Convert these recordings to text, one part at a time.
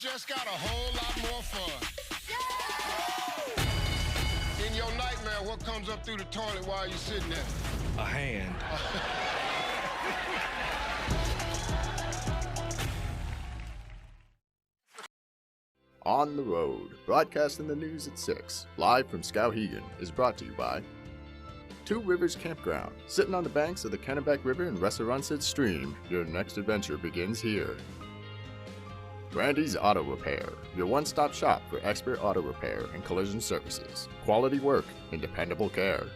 Just got a whole lot more fun. In your nightmare, what comes up through the toilet while you're sitting there? A hand. On the Road, broadcasting the news at 6, live from Skowhegan, is brought to you by Two Rivers Campground. Sitting on the banks of the Kennebec River and Resarunset Stream, your next adventure begins here. Brandy's Auto Repair, your one-stop shop for expert auto repair and collision services. Quality work and dependable care.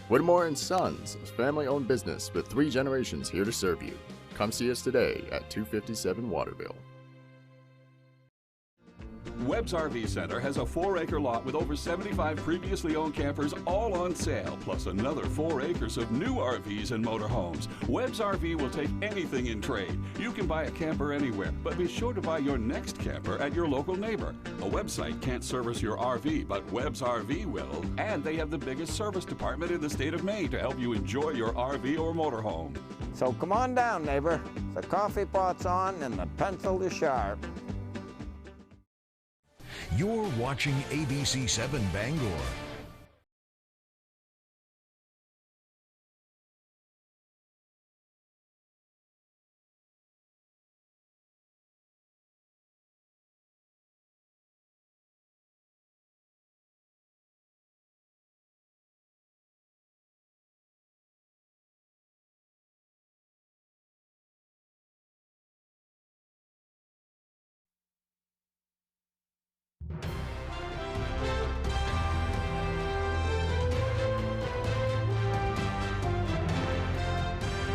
Whittemore & Sons, a family-owned business with 3 generations here to serve you. Come see us today at 257 Waterville. Webb's RV Center has a 4-acre lot with over 75 previously owned campers all on sale, plus another 4 acres of new RVs and motorhomes. Webb's RV will take anything in trade. You can buy a camper anywhere, but be sure to buy your next camper at your local neighbor. A website can't service your RV, but Webb's RV will, and they have the biggest service department in the state of Maine to help you enjoy your RV or motorhome. So come on down, neighbor. The coffee pot's on and the pencil is sharp. You're watching ABC 7 Bangor.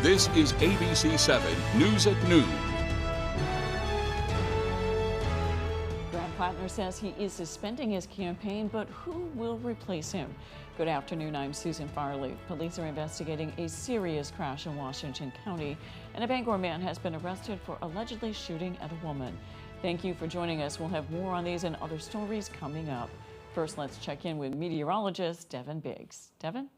This is ABC 7 News at Noon. Graham Plattner says he is suspending his campaign, but who will replace him? Good afternoon, I'm Susan Farley. Police are investigating a serious crash in Washington County, and a Bangor man has been arrested for allegedly shooting at a woman. Thank you for joining us. We'll have more on these and other stories coming up. First, let's check in with meteorologist Devin Biggs. Devin?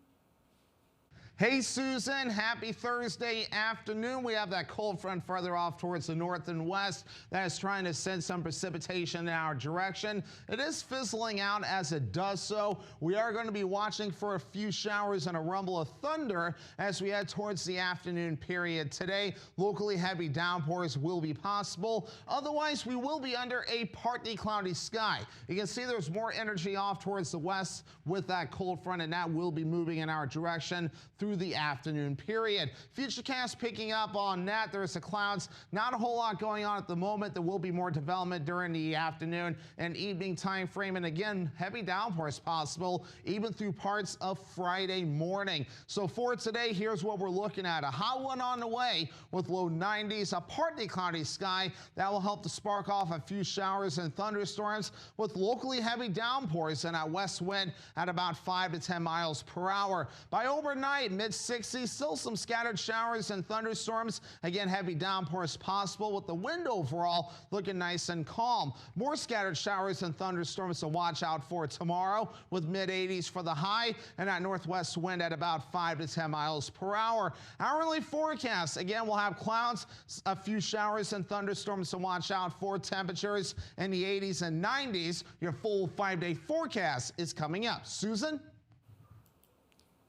Hey Susan, happy Thursday afternoon. We have that cold front further off towards the north and west that is trying to send some precipitation in our direction. It is fizzling out as it does so. We are going to be watching for a few showers and a rumble of thunder as we head towards the afternoon period today. Locally heavy downpours will be possible. Otherwise, we will be under a partly cloudy sky. You can see there's more energy off towards the west with that cold front, and that will be moving in our direction through the afternoon period. Futurecast picking up on that. There's the clouds. Not a whole lot going on at the moment. There will be more development during the afternoon and evening time frame. And again, heavy downpours possible even through parts of Friday morning. So for today, here's what we're looking at. A hot one on the way with low 90s, a partly cloudy sky. That will help to spark off a few showers and thunderstorms with locally heavy downpours and a west wind at about 5 to 10 miles per hour. By overnight, mid-60s, still some scattered showers and thunderstorms. Again, heavy downpours possible with the wind overall looking nice and calm. More scattered showers and thunderstorms to watch out for tomorrow with mid-80s for the high and that northwest wind at about 5 to 10 miles per hour. Hourly forecast, again, we'll have clouds, a few showers and thunderstorms to watch out for. Temperatures in the 80s and 90s. Your full 5-day forecast is coming up. Susan?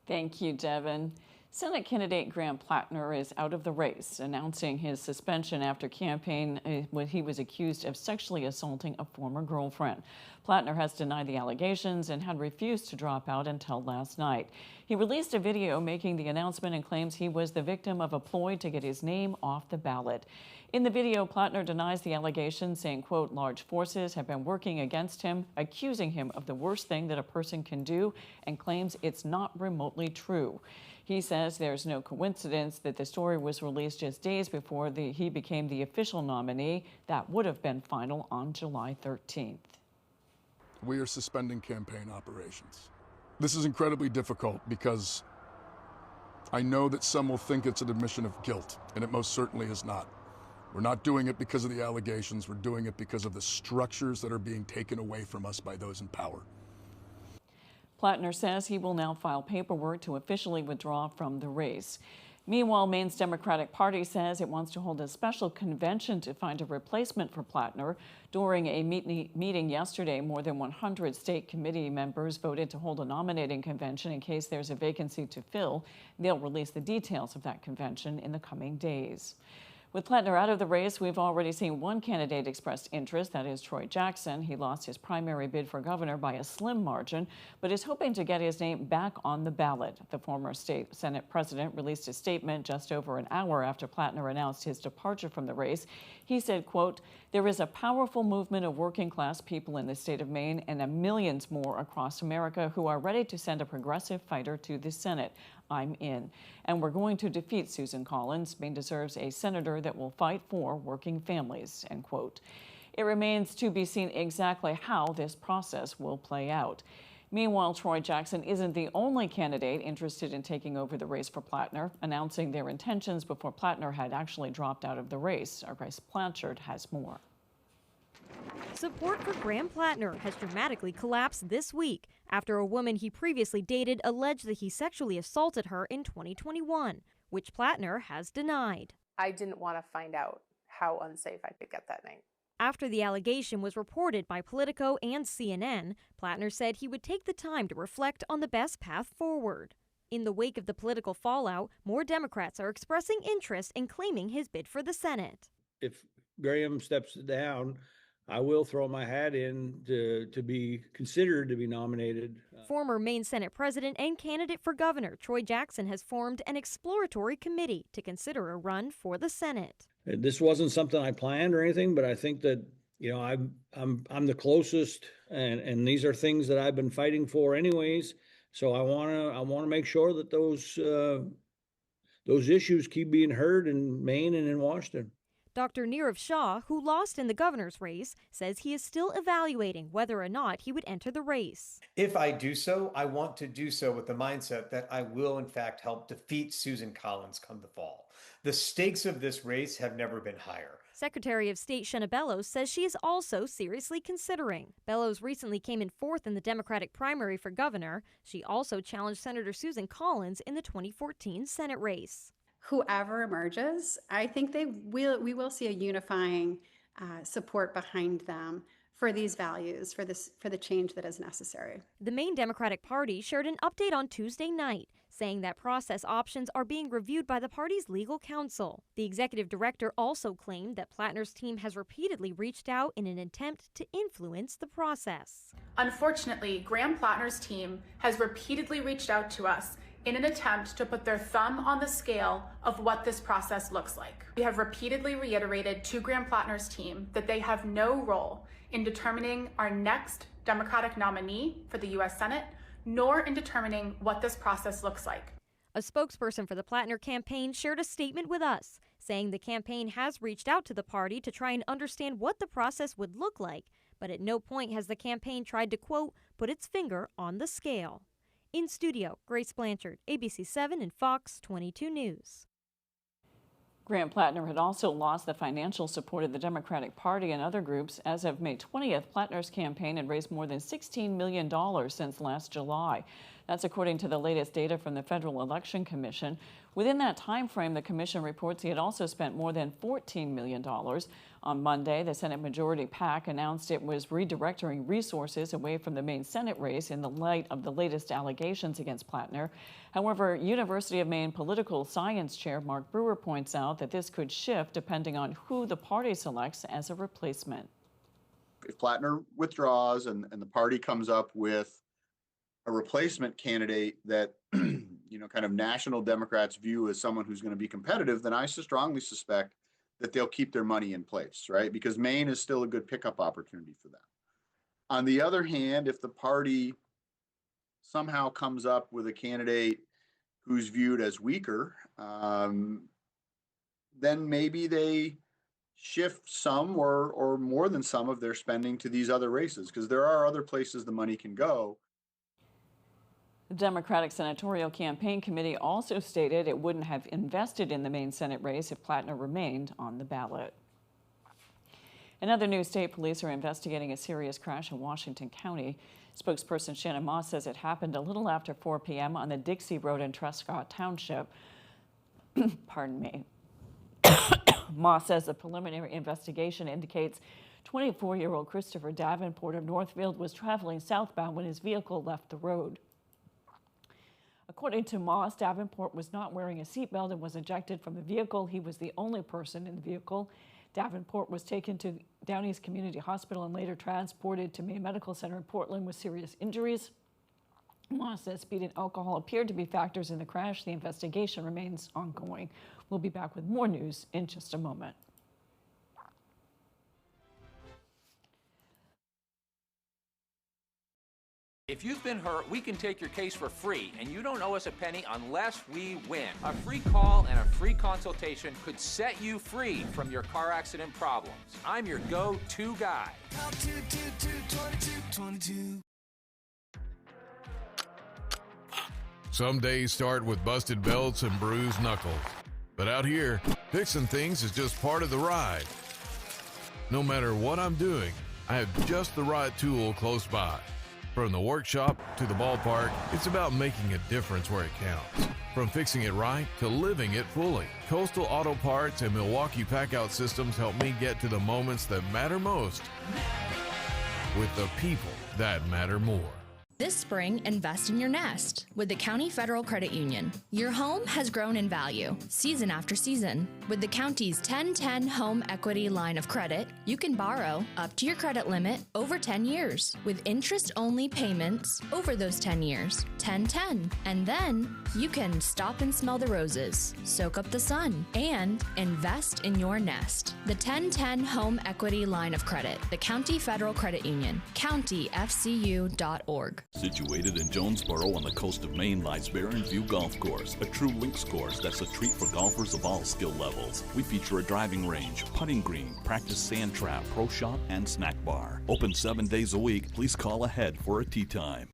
Thank you, Devin. Senate candidate Graham Plattner is out of the race, announcing his suspension after campaign when he was accused of sexually assaulting a former girlfriend. Plattner has denied the allegations and had refused to drop out until last night. He released a video making the announcement and claims he was the victim of a ploy to get his name off the ballot. In the video, Plattner denies the allegations, saying, quote, large forces have been working against him, accusing him of the worst thing that a person can do, and claims it's not remotely true. He says there's no coincidence that the story was released just days before he became the official nominee. That would have been final on July 13th. We are suspending campaign operations. This is incredibly difficult because I know that some will think it's an admission of guilt, and it most certainly is not. We're not doing it because of the allegations. We're doing it because of the structures that are being taken away from us by those in power. Plattner says he will now file paperwork to officially withdraw from the race. Meanwhile, Maine's Democratic Party says it wants to hold a special convention to find a replacement for Plattner. During a meeting yesterday, more than 100 state committee members voted to hold a nominating convention in case there's a vacancy to fill. They'll release the details of that convention in the coming days. With Plattner out of the race, we've already seen one candidate express interest, that is Troy Jackson. He lost his primary bid for governor by a slim margin, but is hoping to get his name back on the ballot. The former state Senate president released a statement just over an hour after Plattner announced his departure from the race. He said, quote, "There is a powerful movement of working class people in the state of Maine and millions more across America who are ready to send a progressive fighter to the Senate. I'm in. And we're going to defeat Susan Collins. Maine deserves a senator that will fight for working families," end quote. It remains to be seen exactly how this process will play out. Meanwhile, Troy Jackson isn't the only candidate interested in taking over the race for Plattner, announcing their intentions before Plattner had actually dropped out of the race. Our Grace Blanchard has more. Support for Graham Plattner has dramatically collapsed this week after a woman he previously dated alleged that he sexually assaulted her in 2021, which Plattner has denied. I didn't want to find out how unsafe I could get that night. After the allegation was reported by Politico and CNN, Plattner said he would take the time to reflect on the best path forward. In the wake of the political fallout, more Democrats are expressing interest in claiming his bid for the Senate. If Graham steps down, I will throw my hat in to be considered to be nominated. Former Maine Senate President and candidate for governor Troy Jackson has formed an exploratory committee to consider a run for the Senate. This wasn't something I planned or anything, but I think that, you know, I'm the closest, and these are things that I've been fighting for anyways. So I want to make sure that those issues keep being heard in Maine and in Washington. Dr. Nirav Shah, who lost in the governor's race, says he is still evaluating whether or not he would enter the race. If I do so, I want to do so with the mindset that I will, in fact, help defeat Susan Collins come the fall. The stakes of this race have never been higher. Secretary of State Shenna Bellows says she is also seriously considering. Bellows recently came in fourth in the Democratic primary for governor. She also challenged Senator Susan Collins in the 2014 Senate race. Whoever emerges, I think we will see a unifying support behind them for these values, for the change that is necessary. The Maine Democratic Party shared an update on Tuesday night, saying that process options are being reviewed by the party's legal counsel. The executive director also claimed that Plattner's team has repeatedly reached out in an attempt to influence the process. Unfortunately, Graham Plattner's team has repeatedly reached out to us in an attempt to put their thumb on the scale of what this process looks like. We have repeatedly reiterated to Graham Plattner's team that they have no role in determining our next Democratic nominee for the U.S. Senate, nor in determining what this process looks like. A spokesperson for the Plattner campaign shared a statement with us, saying the campaign has reached out to the party to try and understand what the process would look like, but at no point has the campaign tried to, quote, put its finger on the scale. In studio, Grace Blanchard, ABC 7 and Fox 22 News. Graham Plattner had also lost the financial support of the Democratic Party and other groups. As of May 20th, Plattner's campaign had raised more than $16 million since last July. That's according to the latest data from the Federal Election Commission. Within that time frame, the commission reports he had also spent more than $14 million. On Monday, the Senate Majority PAC announced it was redirecting resources away from the Maine Senate race in the light of the latest allegations against Plattner. However, University of Maine political science chair Mark Brewer points out that this could shift depending on who the party selects as a replacement. If Plattner withdraws and the party comes up with a replacement candidate that kind of national Democrats view as someone who's going to be competitive, then I strongly suspect that they'll keep their money in place, right? Because Maine is still a good pickup opportunity for them. On the other hand, if the party somehow comes up with a candidate who's viewed as weaker, then maybe they shift some or more than some of their spending to these other races, because there are other places the money can go. The Democratic Senatorial Campaign Committee also stated it wouldn't have invested in the Maine Senate race if Plattner remained on the ballot. In other news, state police are investigating a serious crash in Washington County. Spokesperson Shannon Moss says it happened a little after 4 p.m. on the Dixie Road in Trescott Township. Pardon me. Moss says a preliminary investigation indicates 24-year-old Christopher Davenport of Northfield was traveling southbound when his vehicle left the road. According to Moss, Davenport was not wearing a seatbelt and was ejected from the vehicle. He was the only person in the vehicle. Davenport was taken to Downey's Community Hospital and later transported to Maine Medical Center in Portland with serious injuries. Moss says speed and alcohol appeared to be factors in the crash. The investigation remains ongoing. We'll be back with more news in just a moment. If you've been hurt, we can take your case for free, and you don't owe us a penny unless we win. A free call and a free consultation could set you free from your car accident problems. I'm your go-to guy. Call 222-2222. Some days start with busted belts and bruised knuckles. But out here, fixing things is just part of the ride. No matter what I'm doing, I have just the right tool close by. From the workshop to the ballpark, it's about making a difference where it counts. From fixing it right to living it fully. Coastal Auto Parts and Milwaukee Packout Systems help me get to the moments that matter most with the people that matter more. This spring, invest in your nest with the County Federal Credit Union. Your home has grown in value season after season. With the county's 1010 Home Equity Line of Credit, you can borrow up to your credit limit over 10 years with interest-only payments over those 10 years. 1010. And then you can stop and smell the roses, soak up the sun, and invest in your nest. The 1010 Home Equity Line of Credit, the County Federal Credit Union, countyfcu.org. Situated in Jonesboro on the coast of Maine lies Barren View Golf Course, a true links course that's a treat for golfers of all skill levels. We feature a driving range, putting green, practice sand trap, pro shop, and snack bar. Open 7 days a week. Please call ahead for a tee time.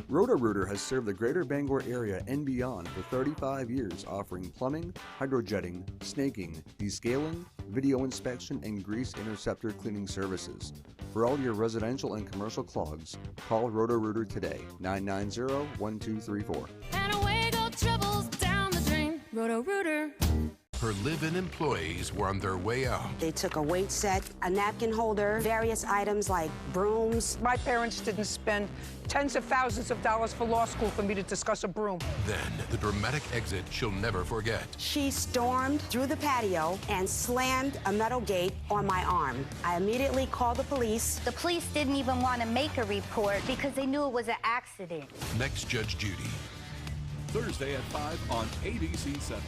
Roto-Rooter has served the greater Bangor area and beyond for 35 years, offering plumbing, hydrojetting, snaking, descaling, video inspection, and grease interceptor cleaning services. For all your residential and commercial clogs, call Roto-Rooter today, 990-1234. And away go troubles down the drain. Roto-Rooter. Her live-in employees were on their way out. They took a weight set, a napkin holder, various items like brooms. My parents didn't spend tens of thousands of dollars for law school for me to discuss a broom. Then, the dramatic exit she'll never forget. She stormed through the patio and slammed a metal gate on my arm. I immediately called the police. The police didn't even want to make a report because they knew it was an accident. Next, Judge Judy. Thursday at 5 on ABC 7.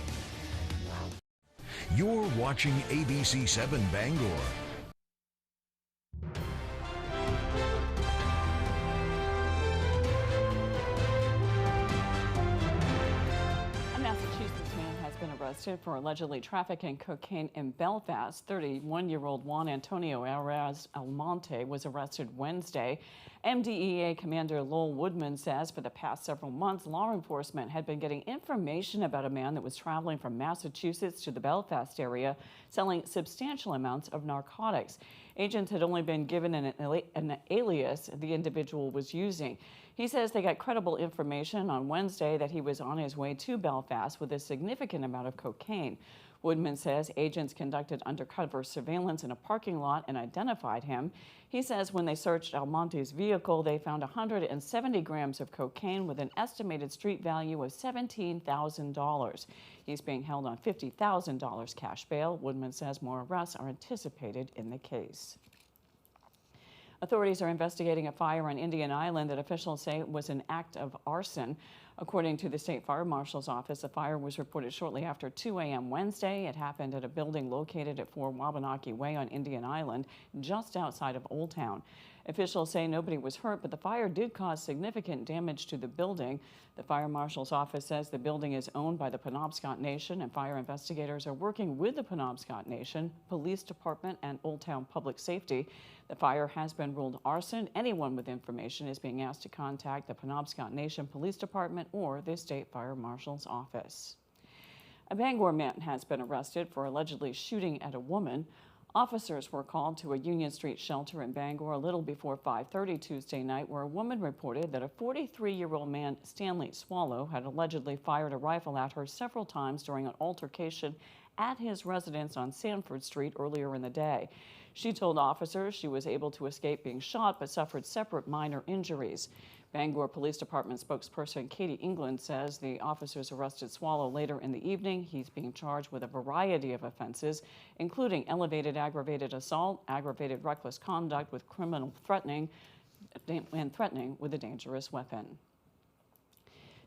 You're watching ABC 7 Bangor. A Massachusetts man has been arrested for allegedly trafficking cocaine in Belfast. 31-year-old Juan Antonio Almonte was arrested Wednesday. MDEA Commander Lowell Woodman says for the past several months, law enforcement had been getting information about a man that was traveling from Massachusetts to the Belfast area, selling substantial amounts of narcotics. Agents had only been given an alias the individual was using. He says they got credible information on Wednesday that he was on his way to Belfast with a significant amount of cocaine. Woodman says agents conducted undercover surveillance in a parking lot and identified him. He says when they searched Almonte's vehicle, they found 170 grams of cocaine with an estimated street value of $17,000. He's being held on $50,000 cash bail. Woodman says more arrests are anticipated in the case. Authorities are investigating a fire on Indian Island that officials say was an act of arson. According to the State Fire Marshal's office, the fire was reported shortly after 2 a.m. Wednesday. It happened at a building located at 4 Wabanaki Way on Indian Island, just outside of Old Town. Officials say nobody was hurt, but the fire did cause significant damage to the building. The Fire Marshal's office says the building is owned by the Penobscot Nation, and fire investigators are working with the Penobscot Nation, Police Department, and Old Town Public Safety. The fire has been ruled arson. Anyone with information is being asked to contact the Penobscot Nation Police Department or the State Fire Marshal's office. A Bangor man has been arrested for allegedly shooting at a woman. Officers were called to a Union Street shelter in Bangor a little before 5:30 Tuesday night, where a woman reported that a 43-year-old man, Stanley Swallow, had allegedly fired a rifle at her several times during an altercation at his residence on Sanford Street earlier in the day. She told officers she was able to escape being shot but suffered separate minor injuries. Bangor Police Department spokesperson Katie England says the officers arrested Swallow later in the evening. He's being charged with a variety of offenses, including elevated aggravated assault, aggravated reckless conduct with criminal threatening, and threatening with a dangerous weapon.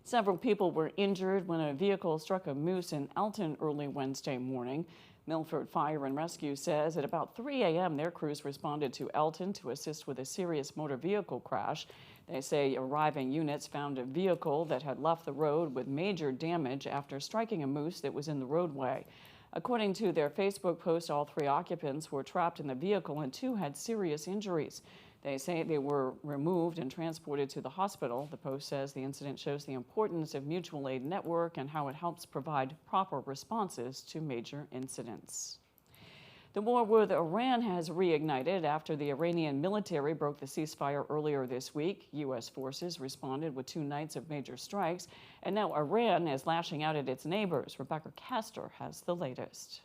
Several people were injured when a vehicle struck a moose in Elton early Wednesday morning. Milford Fire and Rescue says at about 3 a.m. their crews responded to Elton to assist with a serious motor vehicle crash. They say arriving units found a vehicle that had left the road with major damage after striking a moose that was in the roadway. According to their Facebook post, all 3 occupants were trapped in the vehicle and 2 had serious injuries. They say they were removed and transported to the hospital. The Post says the incident shows the importance of mutual aid network and how it helps provide proper responses to major incidents. The war with Iran has reignited after the Iranian military broke the ceasefire earlier this week. U.S. forces responded with 2 nights of major strikes, and now Iran is lashing out at its neighbors. Rebecca Castor has the latest.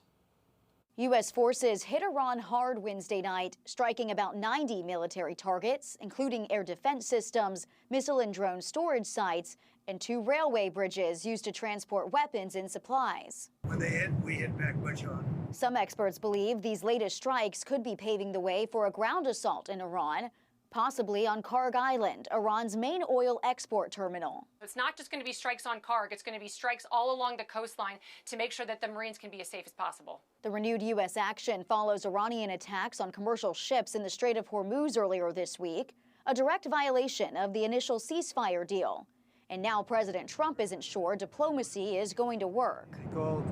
U.S. forces hit Iran hard Wednesday night, striking about 90 military targets, including air defense systems, missile and drone storage sites, and 2 railway bridges used to transport weapons and supplies. When they hit, we hit back much harder. Some experts believe these latest strikes could be paving the way for a ground assault in Iran, possibly on Karg Island, Iran's main oil export terminal. It's not just going to be strikes on Karg, it's going to be strikes all along the coastline to make sure that the Marines can be as safe as possible. The renewed U.S. action follows Iranian attacks on commercial ships in the Strait of Hormuz earlier this week, a direct violation of the initial ceasefire deal. And now President Trump isn't sure diplomacy is going to work. They called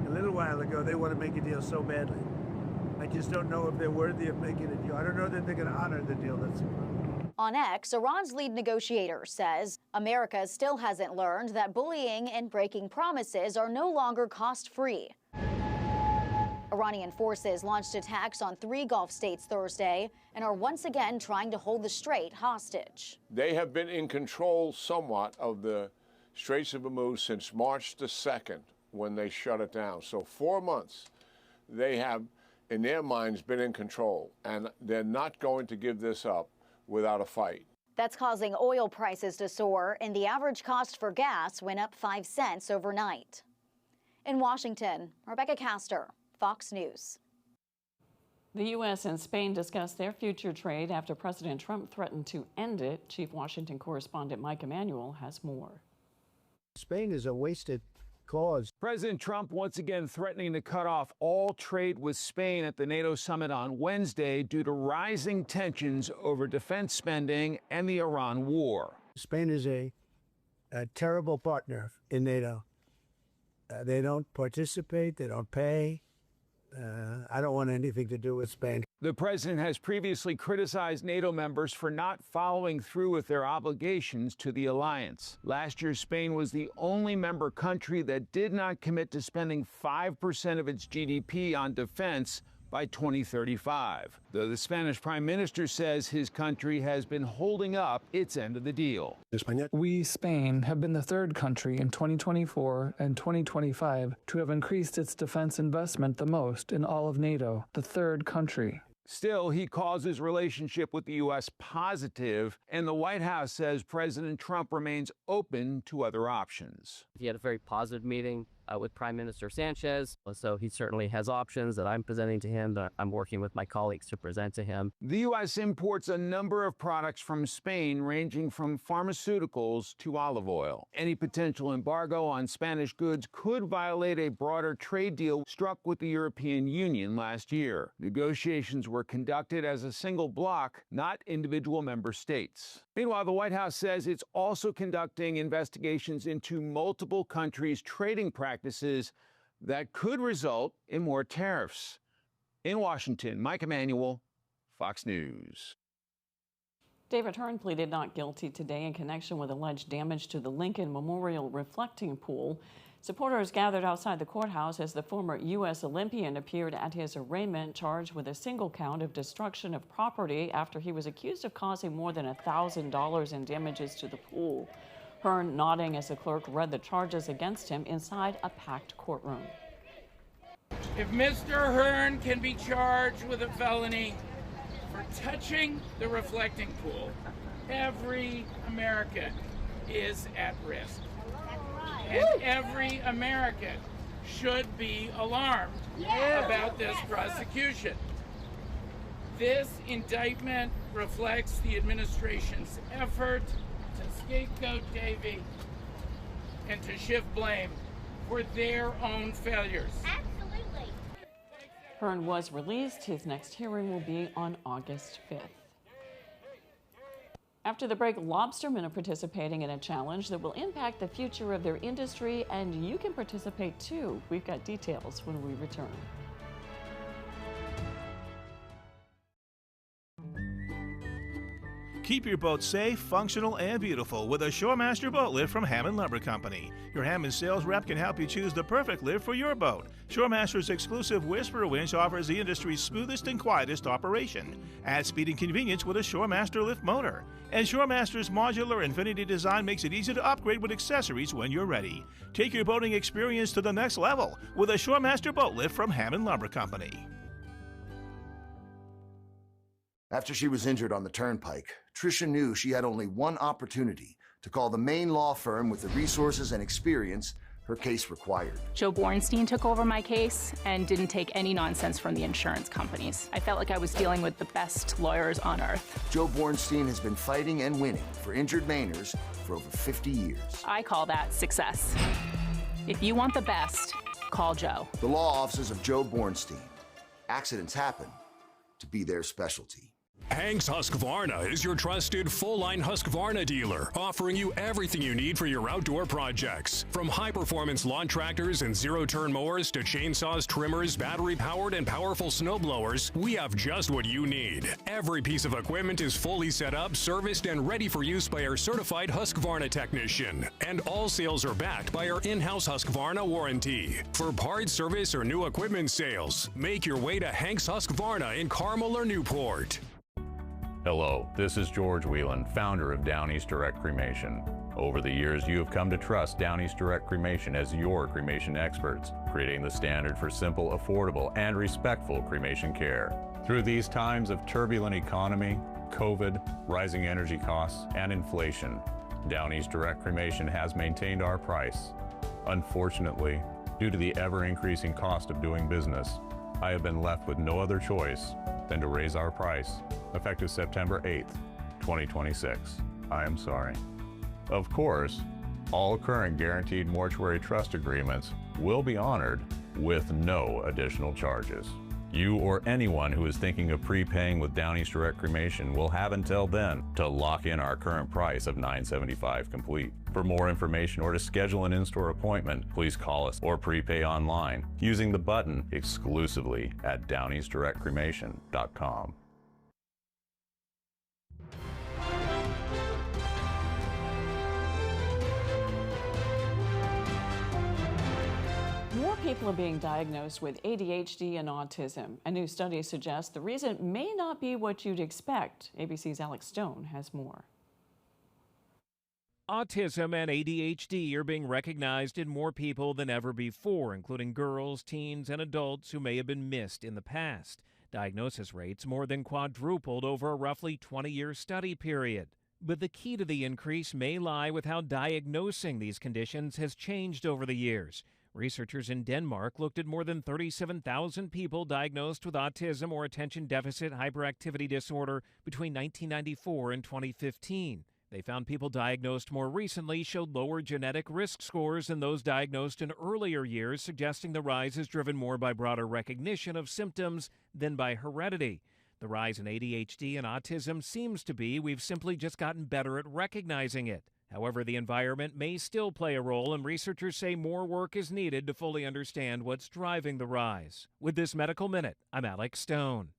a little while ago, they want to make a deal so badly. I just don't know if they're worthy of making a deal. I don't know that they're going to honor the deal. That's the problem. On X, Iran's lead negotiator says America still hasn't learned that bullying and breaking promises are no longer cost-free. Iranian forces launched attacks on 3 Gulf states Thursday and are once again trying to hold the strait hostage. They have been in control somewhat of the Straits of Hormuz since March the 2nd when they shut it down. So 4 months they have, in their minds, been in control, and they're not going to give this up without a fight. That's causing oil prices to soar, and the average cost for gas went up 5 cents overnight. In Washington, Rebecca Castor, Fox News. The U.S. and Spain discussed their future trade after President Trump threatened to end it. Chief Washington correspondent Mike Emanuel has more. Spain is a wasted cause. President Trump once again threatening to cut off all trade with Spain at the NATO summit on Wednesday due to rising tensions over defense spending and the Iran war. Spain is a terrible partner in NATO. They don't participate, they don't pay. I don't want anything to do with Spain. The president has previously criticized NATO members for not following through with their obligations to the alliance. Last year, Spain was the only member country that did not commit to spending 5% of its GDP on defense by 2035. Though the Spanish prime minister says his country has been holding up its end of the deal. We, Spain, have been the 3rd country in 2024 and 2025 to have increased its defense investment the most in all of NATO, the 3rd country. Still, he calls his relationship with the U.S. positive, and the White House says President Trump remains open to other options. He had a very positive meeting with Prime Minister Sanchez, so he certainly has options that I'm presenting to him, that I'm working with my colleagues to present to him. The U.S. imports a number of products from Spain, ranging from pharmaceuticals to olive oil. Any potential embargo on Spanish goods could violate a broader trade deal struck with the European Union last year. Negotiations were conducted as a single bloc, not individual member states. Meanwhile, the White House says it's also conducting investigations into multiple countries' trading practices that could result in more tariffs. In Washington, Mike Emanuel, Fox News. David Hearn pleaded not guilty today in connection with alleged damage to the Lincoln Memorial reflecting pool. Supporters gathered outside the courthouse as the former U.S. Olympian appeared at his arraignment, charged with a single count of destruction of property after he was accused of causing more than $1,000 in damages to the pool. Hearn nodding as the clerk read the charges against him inside a packed courtroom. If Mr. Hearn can be charged with a felony for touching the reflecting pool, every American is at risk. And every American should be alarmed about this prosecution. This indictment reflects the administration's effort to scapegoat Davy and to shift blame for their own failures. Absolutely. Hearn was released. His next hearing will be on August 5th. After the break, lobstermen are participating in a challenge that will impact the future of their industry, and you can participate too. We've got details when we return. Keep your boat safe, functional, and beautiful with a Shoremaster boat lift from Hammond Lumber Company. Your Hammond sales rep can help you choose the perfect lift for your boat. Shoremaster's exclusive Whisper winch offers the industry's smoothest and quietest operation. Add speed and convenience with a Shoremaster lift motor. And Shoremaster's modular infinity design makes it easy to upgrade with accessories when you're ready. Take your boating experience to the next level with a Shoremaster boat lift from Hammond Lumber Company. After she was injured on the turnpike, Tricia knew she had only one opportunity to call the main law firm with the resources and experience her case required. Joe Bornstein took over my case and didn't take any nonsense from the insurance companies. I felt like I was dealing with the best lawyers on earth. Joe Bornstein has been fighting and winning for injured Mainers for over 50 years. I call that success. If you want the best, call Joe. The law offices of Joe Bornstein. Accidents happen to be their specialty. Hank's Husqvarna is your trusted full-line Husqvarna dealer, offering you everything you need for your outdoor projects. From high-performance lawn tractors and zero-turn mowers to chainsaws, trimmers, battery-powered, and powerful snowblowers, we have just what you need. Every piece of equipment is fully set up, serviced, and ready for use by our certified Husqvarna technician. And all sales are backed by our in-house Husqvarna warranty. For parts, service, or new equipment sales, make your way to Hank's Husqvarna in Carmel or Newport. Hello, this is George Whelan, founder of Down East Direct Cremation. Over the years, you have come to trust Down East Direct Cremation as your cremation experts, creating the standard for simple, affordable, and respectful cremation care. Through these times of turbulent economy, COVID, rising energy costs, and inflation, Down East Direct Cremation has maintained our price. Unfortunately, due to the ever-increasing cost of doing business, I have been left with no other choice than to raise our price, effective September 8th, 2026. I am sorry. Of course, all current guaranteed mortuary trust agreements will be honored with no additional charges. You or anyone who is thinking of prepaying with Down East Direct Cremation will have until then to lock in our current price of $975 complete. For more information or to schedule an in-store appointment, please call us or prepay online using the button exclusively at downeastdirectcremation.com. More people are being diagnosed with ADHD and autism. A new study suggests the reason may not be what you'd expect. ABC's Alex Stone has more. Autism and ADHD are being recognized in more people than ever before, including girls, teens, and adults who may have been missed in the past. Diagnosis rates more than quadrupled over a roughly 20-year study period. But the key to the increase may lie with how diagnosing these conditions has changed over the years. Researchers in Denmark looked at more than 37,000 people diagnosed with autism or attention deficit hyperactivity disorder between 1994 and 2015. They found people diagnosed more recently showed lower genetic risk scores than those diagnosed in earlier years, suggesting the rise is driven more by broader recognition of symptoms than by heredity. The rise in ADHD and autism seems to be we've simply just gotten better at recognizing it. However, the environment may still play a role, and researchers say more work is needed to fully understand what's driving the rise. With this Medical Minute, I'm Alex Stone.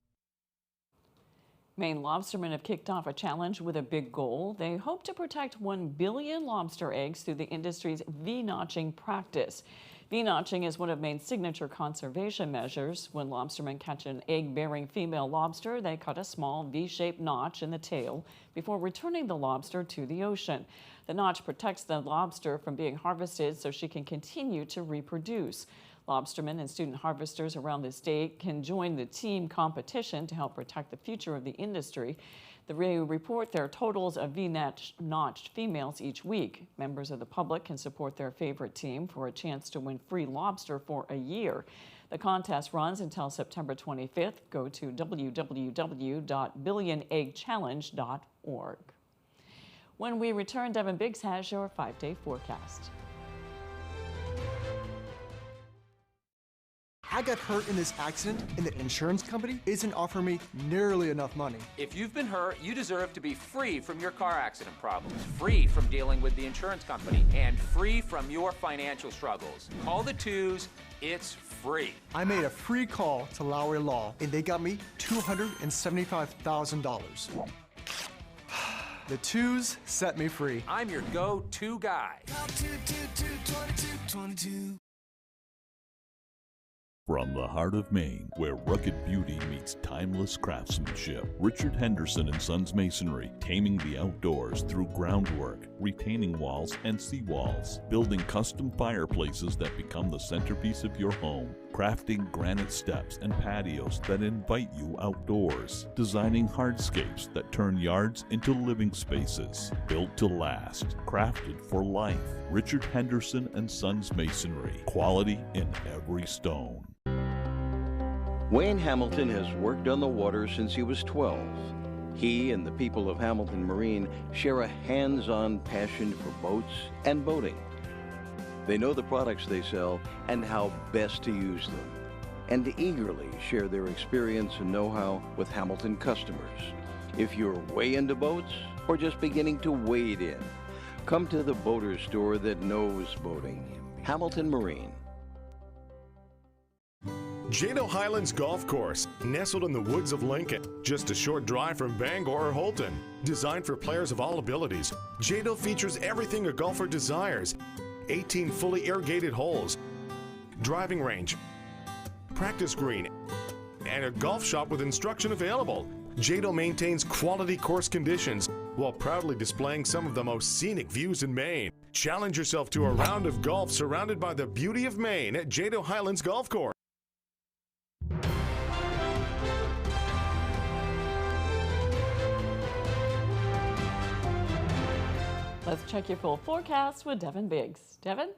Maine lobstermen have kicked off a challenge with a big goal. They hope to protect 1 billion lobster eggs through the industry's V-notching practice. V-notching is one of Maine's signature conservation measures. When lobstermen catch an egg-bearing female lobster, they cut a small V-shaped notch in the tail before returning the lobster to the ocean. The notch protects the lobster from being harvested so she can continue to reproduce. Lobstermen and student harvesters around the state can join the team competition to help protect the future of the industry. They report their totals of V-notched females each week. Members of the public can support their favorite team for a chance to win free lobster for a year. The contest runs until September 25th. Go to www.billioneggchallenge.org. When we return, Devin Biggs has your 5-day forecast. I got hurt in this accident, and the insurance company isn't offering me nearly enough money. If you've been hurt, you deserve to be free from your car accident problems, free from dealing with the insurance company, and free from your financial struggles. Call the twos. It's free. I made a free call to Lowry Law, and they got me $275,000. The twos set me free. I'm your go-to guy. From the heart of Maine, where rugged beauty meets timeless craftsmanship, Richard Henderson and Sons Masonry, taming the outdoors through groundwork, retaining walls and seawalls, building custom fireplaces that become the centerpiece of your home, crafting granite steps and patios that invite you outdoors, designing hardscapes that turn yards into living spaces, built to last, crafted for life. Richard Henderson and Sons Masonry, quality in every stone. Wayne Hamilton has worked on the water since he was 12. He and the people of Hamilton Marine share a hands-on passion for boats and boating. They know the products they sell and how best to use them, and eagerly share their experience and know-how with Hamilton customers. If you're way into boats or just beginning to wade in, come to the boater store that knows boating. Hamilton Marine. Jado Highlands Golf Course, nestled in the woods of Lincoln, just a short drive from Bangor or Holton. Designed for players of all abilities, Jado features everything a golfer desires. 18 fully irrigated holes, driving range, practice green, and a golf shop with instruction available. Jado maintains quality course conditions while proudly displaying some of the most scenic views in Maine. Challenge yourself to a round of golf surrounded by the beauty of Maine at Jado Highlands Golf Course. Let's check your full forecast with Devin Biggs. Devin?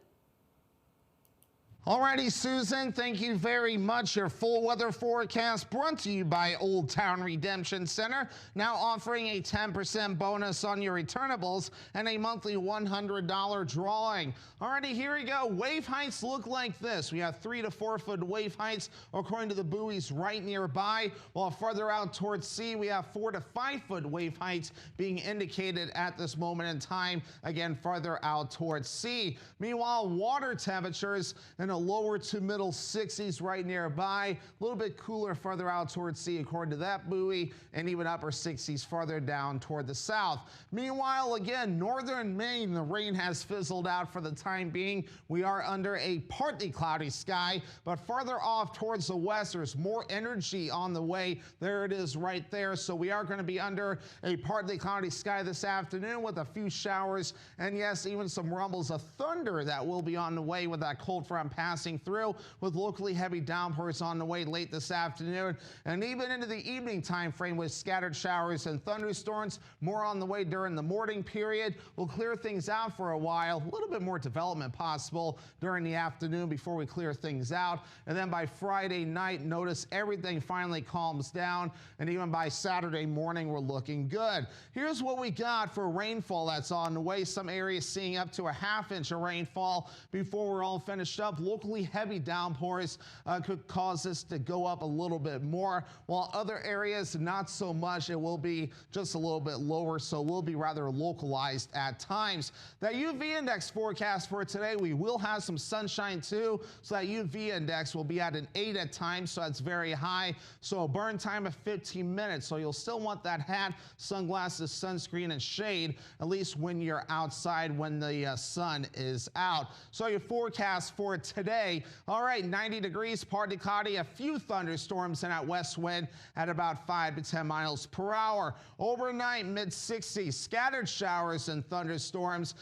Alrighty, Susan, thank you very much. Your full weather forecast brought to you by Old Town Redemption Center, now offering a 10% bonus on your returnables and a monthly $100 drawing. Alrighty, here we go. Wave heights look like this. We have 3 to 4 foot wave heights according to the buoys right nearby, while further out towards sea, we have 4 to 5 foot wave heights being indicated at this moment in time, again, farther out towards sea. Meanwhile, water temperatures in a lower to middle 60s right nearby, a little bit cooler farther out towards sea according to that buoy, and even upper 60s farther down toward the south. Meanwhile, again, northern Maine, the rain has fizzled out for the time being. We are under a partly cloudy sky, but farther off towards the west, there's more energy on the way. There it is right there. So we are going to be under a partly cloudy sky this afternoon with a few showers, and yes, even some rumbles of thunder that will be on the way with that cold front passing through, with locally heavy downpours on the way late this afternoon, and even into the evening time frame with scattered showers and thunderstorms. More on the way during the morning period. We'll clear things out for a while. A little bit more development possible during the afternoon before we clear things out. And then by Friday night, notice everything finally calms down. And even by Saturday morning, we're looking good. Here's what we got for rainfall that's on the way. Some areas seeing up to a ½ inch of rainfall before we're all finished up. locally heavy downpours could cause this to go up a little bit more, while other areas not so much. It will be just a little bit lower, so it will be rather localized at times. That UV index forecast for today, we will have some sunshine too, so that UV index will be at an 8 at times, so that's very high. So a burn time of 15 minutes, so you'll still want that hat, sunglasses, sunscreen, and shade, at least when you're outside when the sun is out. So your forecast for today, all right, 90 degrees, partly cloudy, a few thunderstorms and that west wind at about 5 to 10 miles per hour. Overnight, mid-60s, scattered showers and thunderstorms,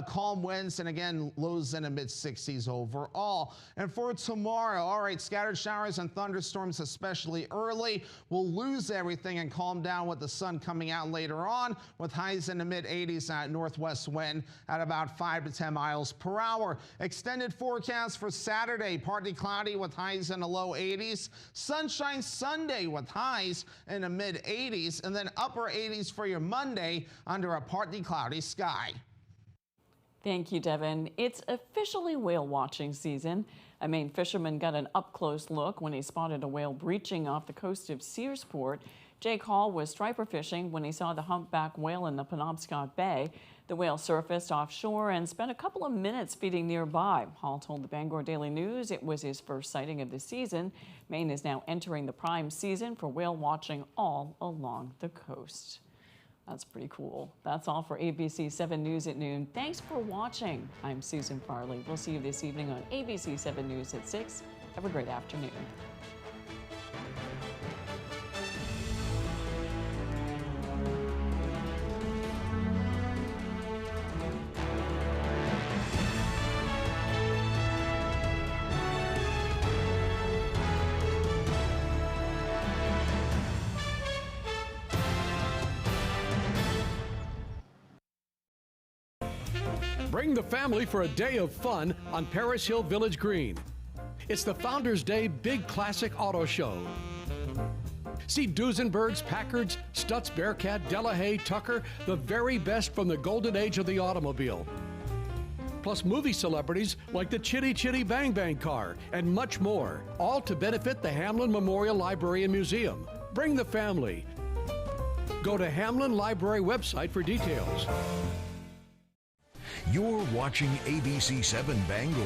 calm winds, and again, lows in the mid-60s overall. And for tomorrow, all right, scattered showers and thunderstorms, especially early. We'll lose everything and calm down with the sun coming out later on, with highs in the mid-80s and a northwest wind at about 5 to 10 miles per hour. Extended forecast for Saturday, partly cloudy with highs in the low 80s. Sunshine Sunday with highs in the mid-80s, and then upper 80s for your Monday under a partly cloudy sky. Thank you, Devin. It's officially whale watching season. A Maine fisherman got an up-close look when he spotted a whale breaching off the coast of Searsport. Jake Hall was striper fishing when he saw the humpback whale in the Penobscot Bay. The whale surfaced offshore and spent a couple of minutes feeding nearby. Hall told the Bangor Daily News it was his first sighting of the season. Maine is now entering the prime season for whale watching all along the coast. That's pretty cool. That's all for ABC 7 News at noon. Thanks for watching. I'm Susan Farley. We'll see you this evening on ABC 7 News at 6. Have a great afternoon. Bring the family for a day of fun on Paris Hill Village Green. It's the Founders Day Big Classic Auto Show. See Duesenbergs, Packards, Stutz, Bearcat, Delahaye, Tucker, the very best from the golden age of the automobile. Plus movie celebrities like the Chitty Chitty Bang Bang car and much more, all to benefit the Hamlin Memorial Library and Museum. Bring the family. Go to Hamlin Library website for details. You're watching ABC 7 Bangor.